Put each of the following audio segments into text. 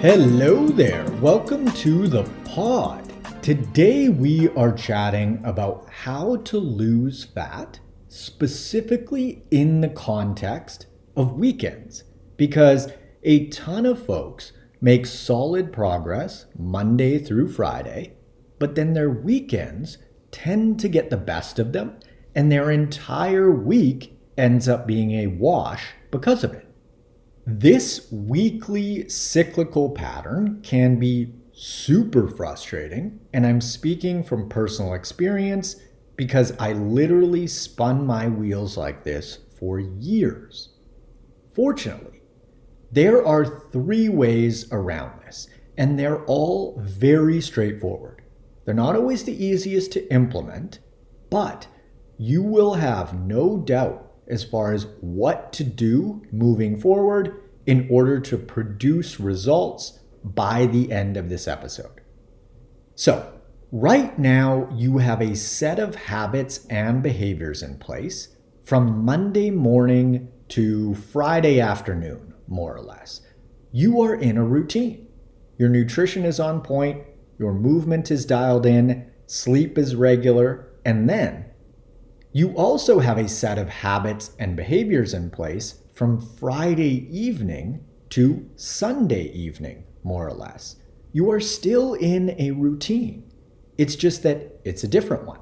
Hello there, welcome to the pod. Today we are chatting about how to lose fat, specifically in the context of weekends, because a ton of folks make solid progress Monday through Friday, but then their weekends tend to get the best of them, and their entire week ends up being a wash because of it. This weekly cyclical pattern can be super frustrating, and I'm speaking from personal experience because I literally spun my wheels like this for years. Fortunately, there are 3 ways around this, and they're all very straightforward. They're not always the easiest to implement, but you will have no doubt as far as what to do moving forward in order to produce results by the end of this episode. So, right now you have a set of habits and behaviors in place from Monday morning to Friday afternoon, more or less. You are in a routine. Your nutrition is on point, your movement is dialed in, sleep is regular, and then you also have a set of habits and behaviors in place from Friday evening to Sunday evening, more or less. You are still in a routine. It's just that it's a different one.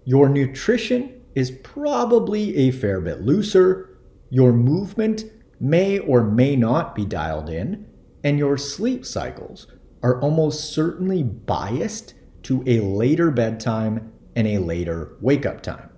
Your nutrition is probably a fair bit looser. Your movement may or may not be dialed in, and your sleep cycles are almost certainly biased to a later bedtime and a later wake-up time.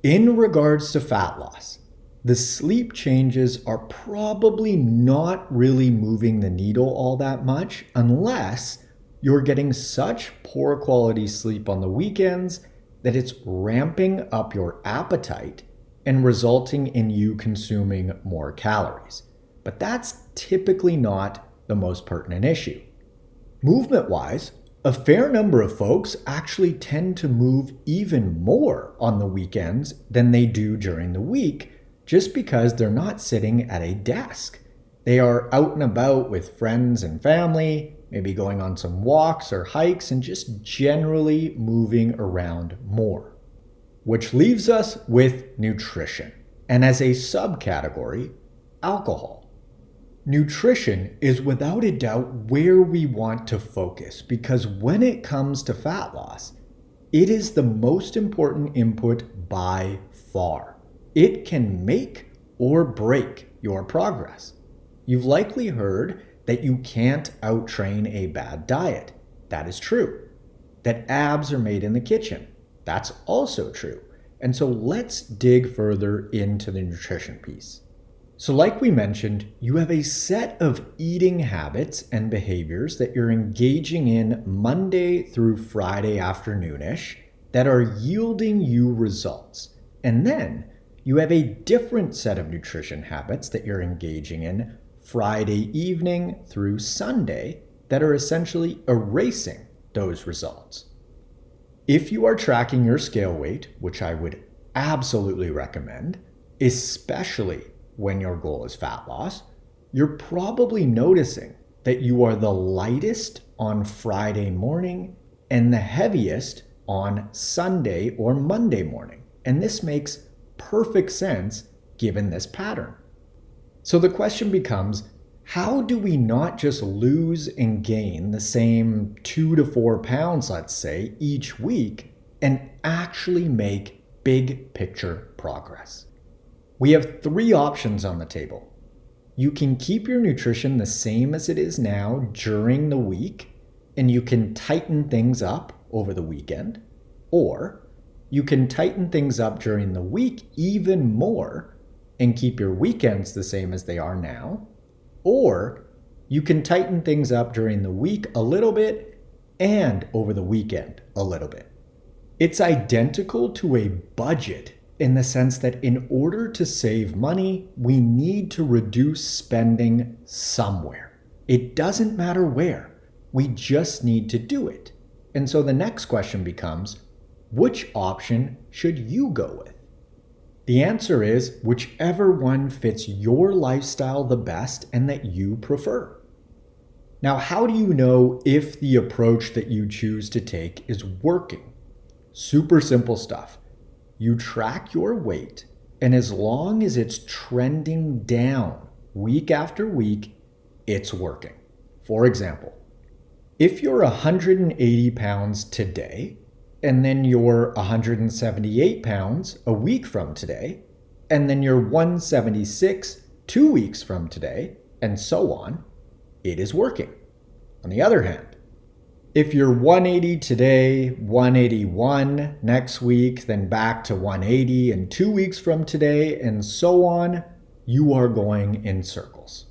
In regards to fat loss, the sleep changes are probably not really moving the needle all that much unless you're getting such poor quality sleep on the weekends that it's ramping up your appetite and resulting in you consuming more calories. But that's typically not the most pertinent issue. Movement-wise, a fair number of folks actually tend to move even more on the weekends than they do during the week just because they're not sitting at a desk. They are out and about with friends and family, maybe going on some walks or hikes and just generally moving around more. Which leaves us with nutrition, and as a subcategory, alcohol. Nutrition is without a doubt where we want to focus because when it comes to fat loss, it is the most important input by far. It can make or break your progress. You've likely heard that you can't out-train a bad diet. That is true. That abs are made in the kitchen. That's also true. And so let's dig further into the nutrition piece. So like we mentioned, you have a set of eating habits and behaviors that you're engaging in Monday through Friday afternoonish that are yielding you results. And then you have a different set of nutrition habits that you're engaging in Friday evening through Sunday that are essentially erasing those results. If you are tracking your scale weight, which I would absolutely recommend, especially when your goal is fat loss, you're probably noticing that you are the lightest on Friday morning and the heaviest on Sunday or Monday morning. And this makes perfect sense given this pattern. So the question becomes, how do we not just lose and gain the same 2 to 4 pounds, let's say, each week and actually make big picture progress? We have 3 options on the table. You can keep your nutrition the same as it is now during the week, and you can tighten things up over the weekend, or you can tighten things up during the week even more and keep your weekends the same as they are now, or you can tighten things up during the week a little bit and over the weekend a little bit. It's identical to a budget in the sense that in order to save money, we need to reduce spending somewhere. It doesn't matter where, we just need to do it. And so the next question becomes, which option should you go with? The answer is whichever one fits your lifestyle the best and that you prefer. Now, how do you know if the approach that you choose to take is working? Super simple stuff. You track your weight, and as long as it's trending down week after week, it's working. For example, if you're 180 pounds today, and then you're 178 pounds a week from today, and then you're 176 2 weeks from today, and so on, it is working. On the other hand, if you're 180 today, 181 next week, then back to 180 in 2 weeks from today, and so on, you are going in circles.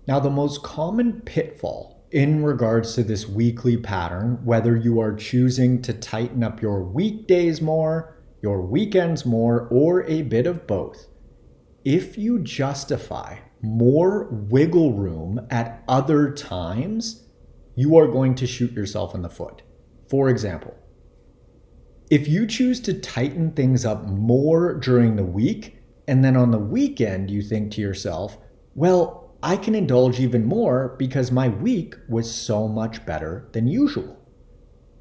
Now, the most common pitfall in regards to this weekly pattern, whether you are choosing to tighten up your weekdays more, your weekends more, or a bit of both, if you justify more wiggle room at other times, you are going to shoot yourself in the foot. For example, if you choose to tighten things up more during the week, and then on the weekend you think to yourself, well, I can indulge even more because my week was so much better than usual.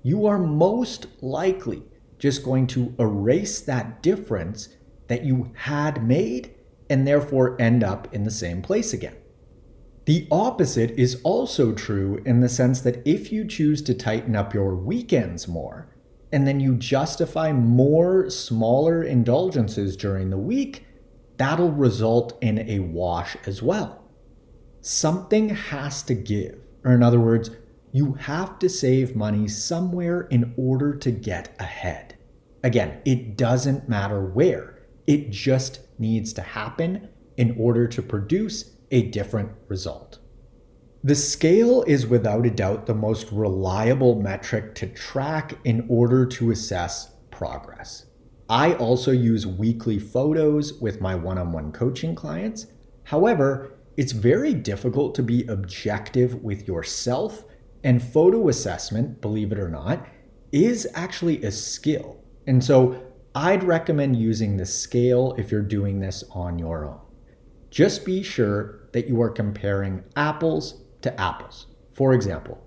You are most likely just going to erase that difference that you had made and therefore end up in the same place again. The opposite is also true in the sense that if you choose to tighten up your weekends more, and then you justify more smaller indulgences during the week, that'll result in a wash as well. Something has to give, or in other words, you have to save money somewhere in order to get ahead. Again, it doesn't matter where. It just needs to happen in order to produce a different result. The scale is without a doubt the most reliable metric to track in order to assess progress. I also use weekly photos with my one-on-one coaching clients. However, it's very difficult to be objective with yourself, and photo assessment, believe it or not, is actually a skill. And so I'd recommend using the scale if you're doing this on your own. Just be sure that you are comparing apples to apples. For example,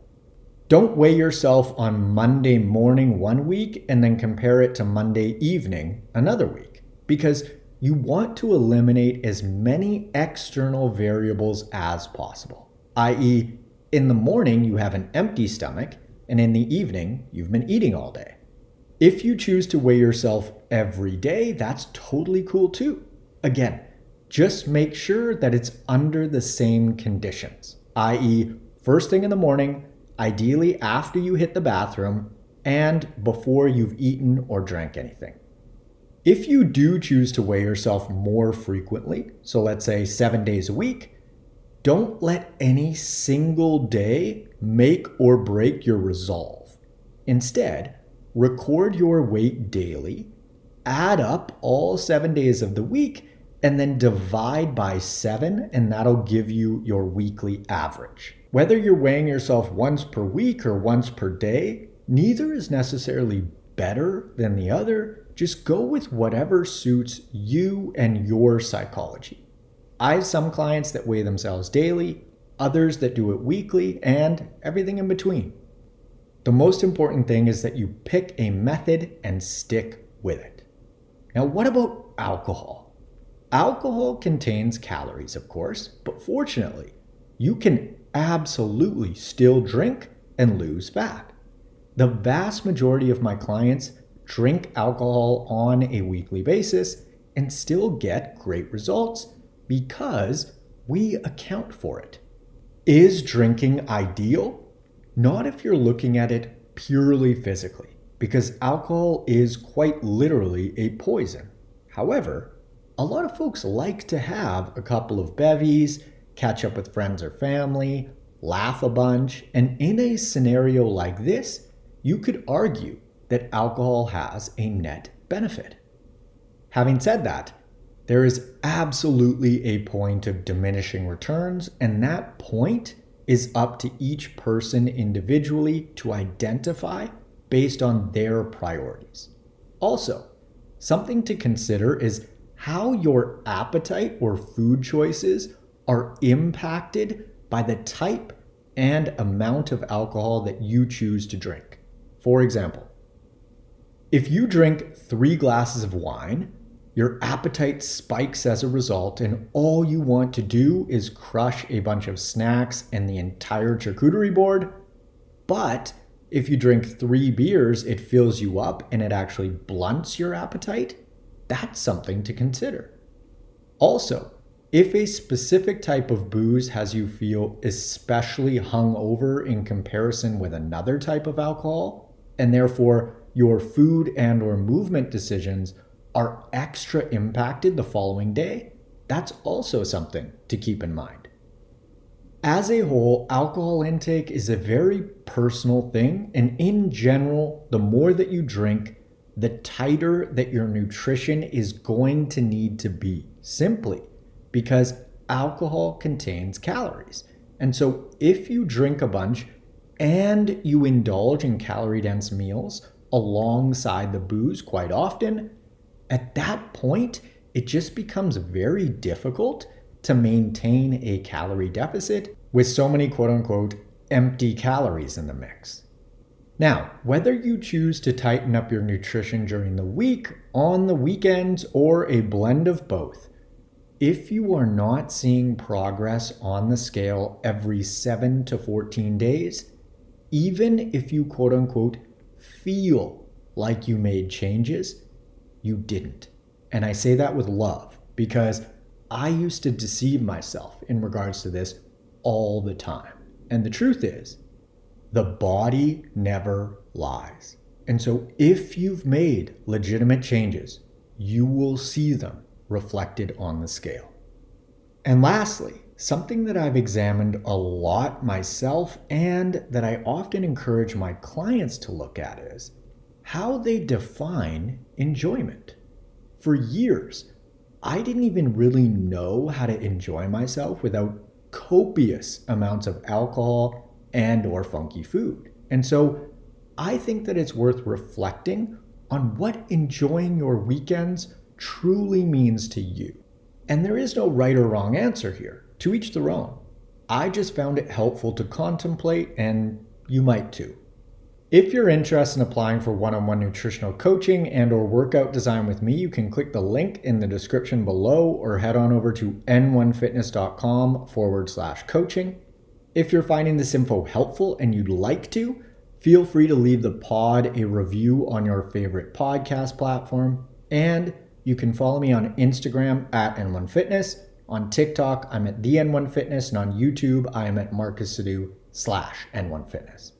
don't weigh yourself on Monday morning one week and then compare it to Monday evening another week, because you want to eliminate as many external variables as possible, i.e., in the morning you have an empty stomach, and in the evening you've been eating all day. If you choose to weigh yourself every day, that's totally cool too. Again, just make sure that it's under the same conditions, i.e., first thing in the morning, ideally after you hit the bathroom, and before you've eaten or drank anything. If you do choose to weigh yourself more frequently, so let's say 7 days a week, don't let any single day make or break your resolve. Instead, record your weight daily, add up all 7 days of the week, and then divide by 7, and that'll give you your weekly average. Whether you're weighing yourself once per week or once per day, neither is necessarily better than the other. Just go with whatever suits you and your psychology. I have some clients that weigh themselves daily, others that do it weekly, and everything in between. The most important thing is that you pick a method and stick with it. Now, what about alcohol? Alcohol contains calories, of course, but fortunately, you can absolutely still drink and lose fat. The vast majority of my clients drink alcohol on a weekly basis and still get great results because we account for it. Is drinking ideal? Not if you're looking at it purely physically, because alcohol is quite literally a poison. However, a lot of folks like to have a couple of bevies, catch up with friends or family, laugh a bunch, and in a scenario like this, you could argue that alcohol has a net benefit. Having said that, there is absolutely a point of diminishing returns, and that point is up to each person individually to identify based on their priorities. Also, something to consider is how your appetite or food choices are impacted by the type and amount of alcohol that you choose to drink. For example, if you drink 3 glasses of wine, your appetite spikes as a result, and all you want to do is crush a bunch of snacks and the entire charcuterie board. But if you drink 3 beers, it fills you up and it actually blunts your appetite. That's something to consider. Also, if a specific type of booze has you feel especially hungover in comparison with another type of alcohol, and therefore your food and or movement decisions are extra impacted the following day, that's also something to keep in mind. As a whole, alcohol intake is a very personal thing, and in general, the more that you drink, the tighter that your nutrition is going to need to be, simply because alcohol contains calories. And so if you drink a bunch and you indulge in calorie-dense meals alongside the booze quite often, at that point, it just becomes very difficult to maintain a calorie deficit with so many quote-unquote empty calories in the mix. Now, whether you choose to tighten up your nutrition during the week, on the weekends, or a blend of both, if you are not seeing progress on the scale every 7 to 14 days, even if you quote-unquote feel like you made changes, you didn't. And I say that with love because I used to deceive myself in regards to this all the time. And the truth is, the body never lies. And so if you've made legitimate changes, you will see them reflected on the scale. And lastly, something that I've examined a lot myself and that I often encourage my clients to look at is how they define enjoyment. For years, I didn't even really know how to enjoy myself without copious amounts of alcohol and or funky food. And so I think that it's worth reflecting on what enjoying your weekends truly means to you. And there is no right or wrong answer here. To each their own. I just found it helpful to contemplate, and you might too. If you're interested in applying for one-on-one nutritional coaching and or workout design with me, you can click the link in the description below or head on over to n1fitness.com/coaching. If you're finding this info helpful and you'd like to, feel free to leave the pod a review on your favorite podcast platform. And you can follow me on Instagram at N1Fitness. On TikTok, I'm at the N1Fitness. And on YouTube, I am at MarcusSadu/N1Fitness.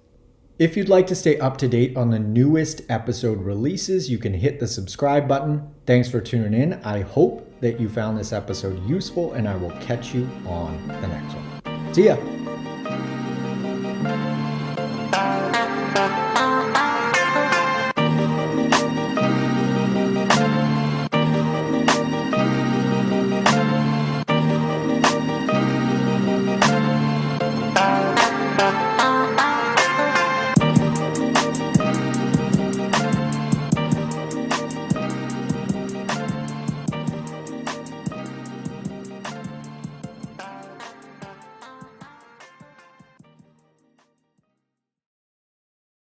If you'd like to stay up to date on the newest episode releases, you can hit the subscribe button. Thanks for tuning in. I hope that you found this episode useful, and I will catch you on the next one. See ya.